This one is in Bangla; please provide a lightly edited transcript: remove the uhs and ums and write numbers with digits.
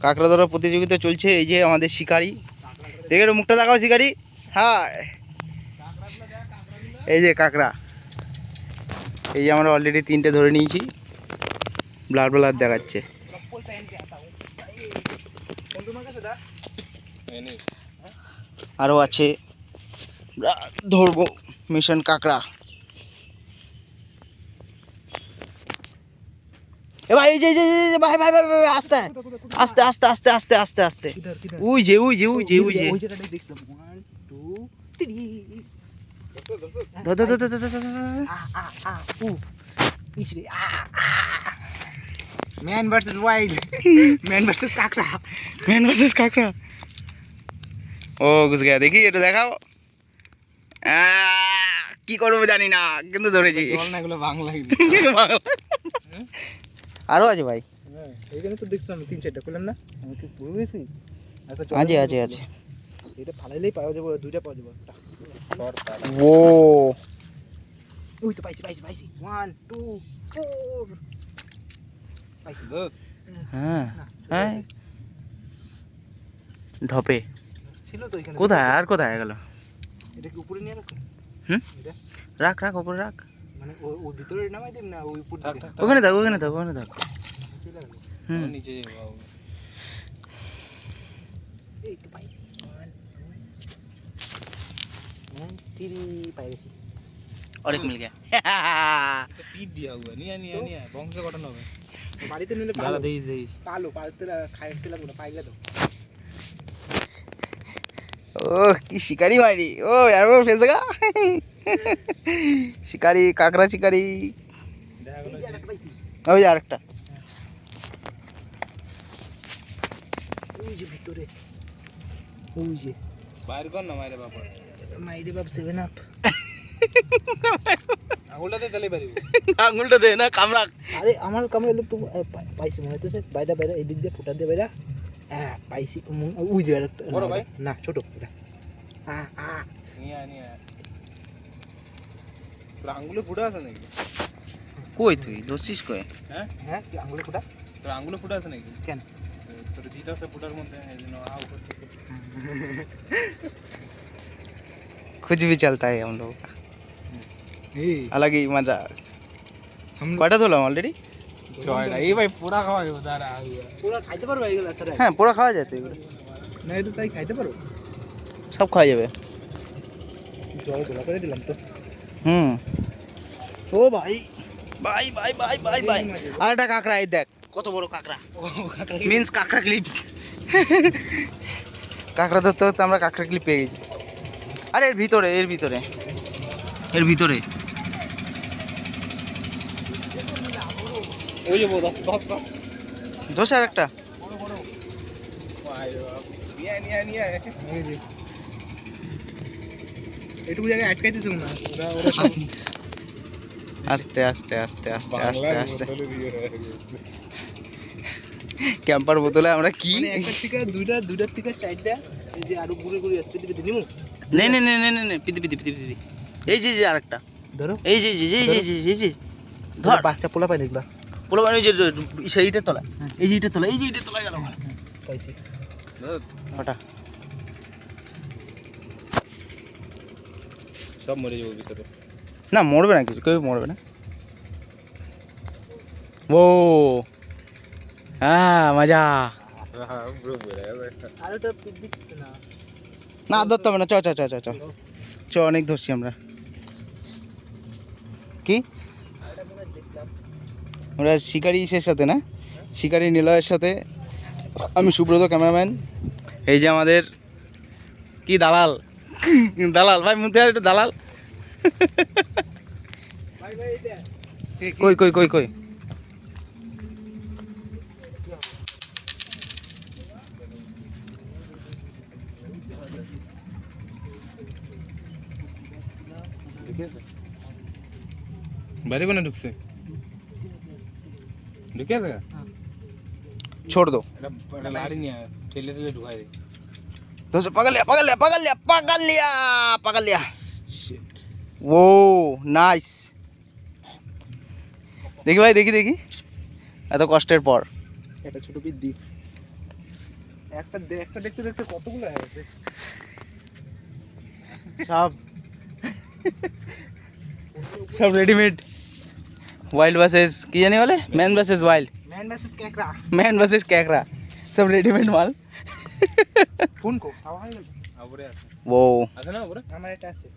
কাঁকড়া ধরার প্রতিযোগিতা চলছে। এই যে আমাদের শিকারি, দেখে মুখটা দেখাও শিকারি। হ্যাঁ, এই যে কাঁকড়া, এই যে আমরা অলরেডি 3টে ধরে নিয়েছি। ব্লার ব্লার দেখাচ্ছে। আরও আছে, ধরবো মিশন কাঁকড়া। এ ভাই, এই যে ভাই ভাই ভাই ভাই, আস্তে আস্তে আস্তে আস্তে আস্তে আস্তে আস্তে। ওই যে ওই যে ওই যে ওই যে ধর ধর ধর ধর ধর ধর। Man versus wild, man versus কাঁকড়া, ম্যান ভার্সেস কাঁকড়া। ও ঘুষ গেছে, দেখি এটা দেখাও। কি করবো জানি না, কিন্তু ধরেছি। আরো আছে ভাই, এইখানে তো দেখছিলাম 3-4টা করলাম না, আমি কি ভুল গেছি? আছে আছে আছে। এটা ফালাইলেই পাওয়া যাবে, 2টা পাওয়া যাবে। ও ওই তো পাইছি পাইছি পাইছি, 1 2 4 পাইছি। হ্যাঁ হ্যাঁ, ঢপে ছিল তো এখানে। কোথায় আর কোথায় গেল? এটা কি উপরে নিয়ে রাখো? এটা রাখ রাখ, উপরে রাখ। মানে ওই ভিতরে নামাই দিন না, ওই উপর দিকে? ওখানে থাক, ওখানে থাক, ওখানে থাক। নিচে যাও। এই তো পাইছি, 1 3 পাইছি। और एक मिल गया। তো পিট দিয়া হবে, নিয়া নিয়া নিয়া বংশে গঠন হবে। বাড়িতে নিলে পালো দেই দেই, পালো পালতে খাইতে লাগবে না, পাইলে তো। ओ की शिकारी मारी, ओ यार वो फंस गया। शिकारी काकड़ा शिकारी। ওই যে আরেকটা। ওই যে ভিতরে, ওই যে বাইরে কর না, মাইরে বাবা, মাইরে বাপ 7 আপ। আঙুলটা দে, তাহলে পারিব। আঙুলটা দে না, কামড়া। আরে আমার কামড়ালে তো পাইছি মনে হচ্ছে। বাইরে বাইরে এই দিক দিয়ে ফুটা দিয়ে বাইরে। হ্যাঁ পাইছি। ওই যে আরেকটা বড় ভাই, না ছোট এটা। নিয়া নিয়া তোর আঙ্গুলে ফুটা আছে নাকি? কই তুই দোষিস কই? হ্যাঁ হ্যাঁ, কি আঙ্গুলে ফুটা? তোর আঙ্গুলে ফুটা আছে নাকি? কেন তোর দিতে আছে ফুটার মধ্যে, এই জন্য আউ করতে। कुछ भी चलता है हम लोगों का, এই अलग ही मजा। কয়টা ধরলাম অলরেডি? 6টা। এই ভাই পুরা খাওয়া যাবে, দাঁড়া পুরা খাইতে পারবে এগুলো? আচ্ছা হ্যাঁ, পুরো খাওয়া যায় তো এগুলো। না, এটা তাই খাইতে পারো, সব খাওয়া যাবে। জল গোলা করে দিলাম তো। হুম। ও ভাই ভাই ভাই ভাই ভাই ভাই, আর একটা কাঁকড়া, এই দেখ কত বড় কাঁকড়া। মিন্স কাঁকড়া ক্লিপ। কাঁকড়া ধরতে ধরতে আমরা কাঁকড়া ক্লিপ পেয়ে গেছি। আরে এর ভিতরে, এর ভিতরে, এর ভিতরে। ওই যে দশ দশ দশ দোষ আর একটা। এটুকু জায়গায় আটকাইতেছে না, ওরা সব আস্তে আস্তে আস্তে আস্তে আস্তে আস্তে। ক্যাম্পার বোতলে আমরা কি একটা থেকে দুইটার থেকে 4টা, এই যে আরো ঘুরে ঘুরে আসতে দিকে দিমু। নে নে নে নে নে, পিদি পিদি পিদি পিদি। এই যে আরেকটা ধরো, এই যে এই যে এই যে এই যে ধর। বাচ্চা পোলা পাই দেখবা, পোলা মানে যে সেইটা তলা, এই যে এইটা তলা, এই যে এইটা তলা গেল। পাইছি ওটা সব মরে যাবে ভিতরে। না, মরবে না, কিছু কেউ মরবে না। ও হ্যাঁ, মজা। আর ওটা পিট দিচ্ছে না, না ধরতে হবে না, চ চ চ চ চ চ, অনেক ধরছি আমরা। কি আমরা শিকারি ইসের সাথে না, শিকারি নিলয়ের সাথে, আমি সুব্রত ক্যামেরাম্যান। এই যে আমাদের কি দালাল, দালাল ভাই, মুখে একটু দালাল। কই কই কই কই, বাইরে কোনে ঢুকছে? ঢুকে আছে? छोड़ दो। এটা লাড়ি নিয়ে ঠেলে ঠেলে ঢুকাই দে। तो से पकड़ लिया पकड़ लिया पकड़ लिया पकड़ लिया पकड़ लिया। वो नाइस। দেখি ভাই, দেখি দেখি, এত কষ্টের পর একটা ছোট পিট দি। একটা দেখতে দেখতে কতগুলো হয়ে গেছে সব সব রেডিমেড वाइल्ड वर्सेस की जाने वाले man versus wild man versus ক্যাকড়া मैन वर्सेस कैकरा सब रेडीमेड माल ফোন কো খাওয়া হয়ে গেল वो আমার এটা আছে